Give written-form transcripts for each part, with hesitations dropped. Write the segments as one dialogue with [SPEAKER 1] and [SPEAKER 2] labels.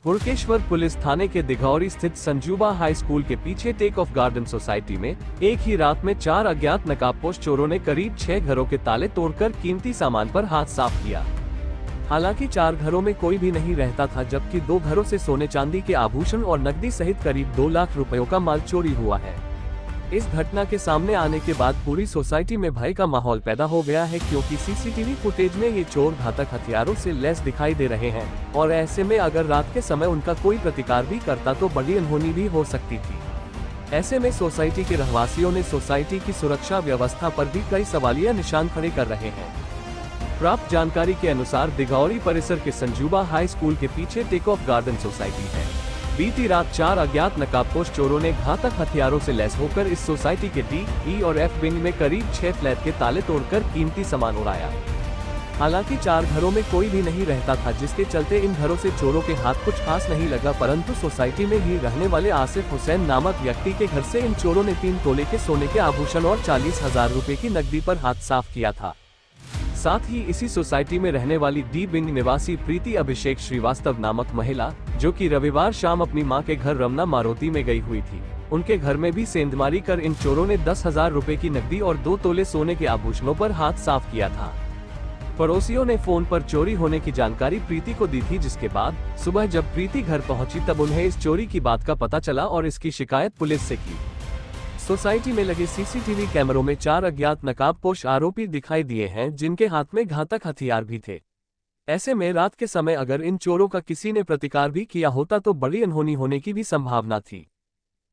[SPEAKER 1] Hudkeshwar police थाने के दिघौरी स्थित संजूबा high school के पीछे टेक ऑफ गार्डन सोसाइटी में एक ही रात में 4 अज्ञात नकाबपोश चोरों ने करीब 6 घरों के ताले तोड़कर कीमती सामान पर हाथ साफ किया। हालांकि 4 घरों में कोई भी नहीं रहता था, जबकि 2 घरों से सोने चांदी के आभूषण और नकदी सहित करीब 2 लाख रुपयों का माल चोरी हुआ है। इस घटना के सामने आने के बाद पूरी सोसाइटी में भय का माहौल पैदा हो गया है, क्योंकि सीसीटीवी फुटेज में ये चोर घातक हथियारों से लैस दिखाई दे रहे हैं और ऐसे में अगर रात के समय उनका कोई प्रतिकार भी करता तो बड़ी अनहोनी भी हो सकती थी। ऐसे में सोसाइटी के रहवासियों ने सोसाइटी की सुरक्षा व्यवस्था पर भी कई सवालिया निशान खड़े कर रहे हैं। प्राप्त जानकारी के अनुसार दिघौरी परिसर के संजूबा हाई स्कूल के पीछे टेक ऑफ गार्डन सोसाइटी है। बीती रात 4 अज्ञात नकाबपोश चोरों ने घातक हथियारों से लैस होकर इस सोसाइटी के डी, ई और एफ विंग में करीब 6 फ्लैट के ताले तोड़कर कीमती सामान उड़ाया। हालांकि 4 घरों में कोई भी नहीं रहता था, जिसके चलते इन घरों से चोरों के हाथ कुछ खास नहीं लगा, परंतु सोसाइटी में ही रहने वाले आसिफ हुसैन नामक व्यक्ति के घर से इन चोरों ने 3 तोले के सोने के आभूषण और 40,000 रुपए की नकदी पर हाथ साफ किया था। साथ ही इसी सोसाइटी में रहने वाली डी बिंग निवासी प्रीति अभिषेक श्रीवास्तव नामक महिला, जो कि रविवार शाम अपनी मां के घर रमना मारोती में गई हुई थी, उनके घर में भी सेंधमारी कर इन चोरों ने 10,000 रुपए की नकदी और 2 तोले सोने के आभूषणों पर हाथ साफ किया था। पड़ोसियों ने फोन पर चोरी होने की जानकारी प्रीति को दी थी, जिसके बाद सुबह जब प्रीति घर पहुंची तब उन्हें इस चोरी की बात का पता चला और इसकी शिकायत पुलिस से की। सोसाइटी में लगे सीसीटीवी कैमरों में 4 अज्ञात नकाबपोश आरोपी दिखाई दिए हैं, जिनके हाथ में घातक हथियार भी थे। ऐसे में रात के समय अगर इन चोरों का किसी ने प्रतिकार भी किया होता तो बड़ी अनहोनी होने की भी संभावना थी।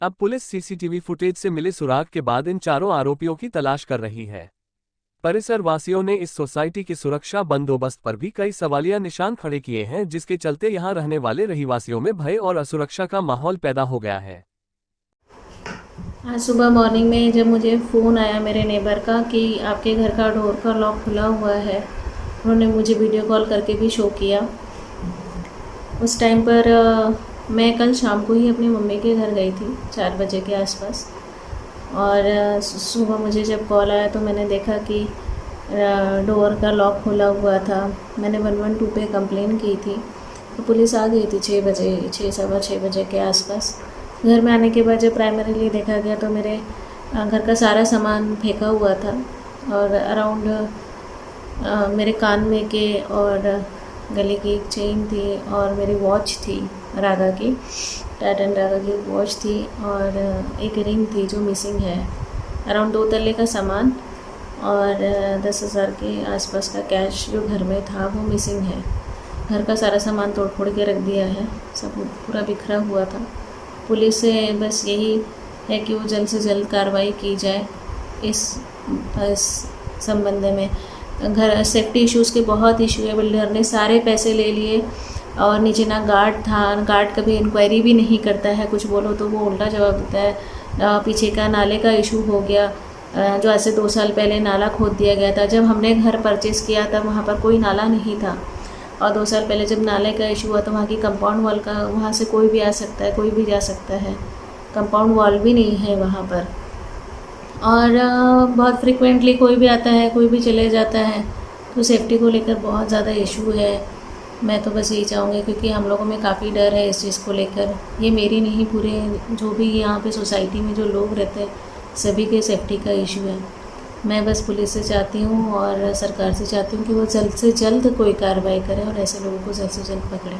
[SPEAKER 1] अब पुलिस सीसीटीवी फुटेज से मिले सुराग के बाद इन चारों आरोपियों की तलाश कर रही है। परिसर वासियों ने इस सोसाइटी के सुरक्षा बंदोबस्त पर भी कई सवालिया निशान खड़े किए हैं, जिसके चलते यहाँ रहने वाले रहीवासियों में भय और असुरक्षा का माहौल पैदा हो गया है।
[SPEAKER 2] आज सुबह मॉर्निंग में जब मुझे फ़ोन आया मेरे नेबर का कि आपके घर का डोर का लॉक खुला हुआ है, उन्होंने मुझे वीडियो कॉल करके भी शो किया। उस टाइम पर मैं कल शाम को ही अपनी मम्मी के घर गई थी 4 बजे के आसपास, और सुबह मुझे जब कॉल आया तो मैंने देखा कि डोर का लॉक खुला हुआ था। मैंने 112 पे कंप्लेन की थी तो पुलिस आ गई थी 6 बजे, 6 सवा 6 बजे के आसपास। घर में आने के बाद जब प्राइमरीली देखा गया तो मेरे घर का सारा सामान फेंका हुआ था और अराउंड मेरे कान में के और गले की एक चेन थी और मेरी वॉच थी रागा की, टाइटन रागा की वॉच थी और एक रिंग थी जो मिसिंग है। अराउंड 2 तले का सामान और 10,000 के आसपास का कैश जो घर में था वो मिसिंग है। घर का सारा सामान तोड़ फोड़ के रख दिया है, सब पूरा बिखरा हुआ था। पुलिस से बस यही है कि वो जल्द से जल्द कार्रवाई की जाए इस संबंध में। घर सेफ्टी इश्यूज़ के बहुत इशू है। बिल्डर ने सारे पैसे ले लिए और नीचे ना गार्ड था, गार्ड कभी इंक्वायरी भी नहीं करता है, कुछ बोलो तो वो उल्टा जवाब देता है। पीछे का नाले का इशू हो गया, जो ऐसे 2 साल पहले नाला खोद दिया गया था। जब हमने घर परचेज़ किया तब वहाँ पर कोई नाला नहीं था, और 2 साल पहले जब नाले का इशू हुआ तो वहाँ की कंपाउंड वॉल का, वहाँ से कोई भी आ सकता है, कोई भी जा सकता है, कंपाउंड वॉल भी नहीं है वहाँ पर। और बहुत फ्रिक्वेंटली कोई भी आता है, कोई भी चले जाता है, तो सेफ्टी को लेकर बहुत ज़्यादा इशू है। मैं तो बस यही चाहूँगी, क्योंकि हम लोगों में काफ़ी डर है इस चीज़ को लेकर। ये मेरी नहीं, पूरे जो भी यहाँ पे सोसाइटी में जो लोग रहते हैं सभी के सेफ्टी का इशू है। मैं बस पुलिस से चाहती हूँ और सरकार से चाहती हूँ कि वो जल्द से जल्द कोई कार्रवाई करे और ऐसे लोगों को जल्द से जल्द पकड़े।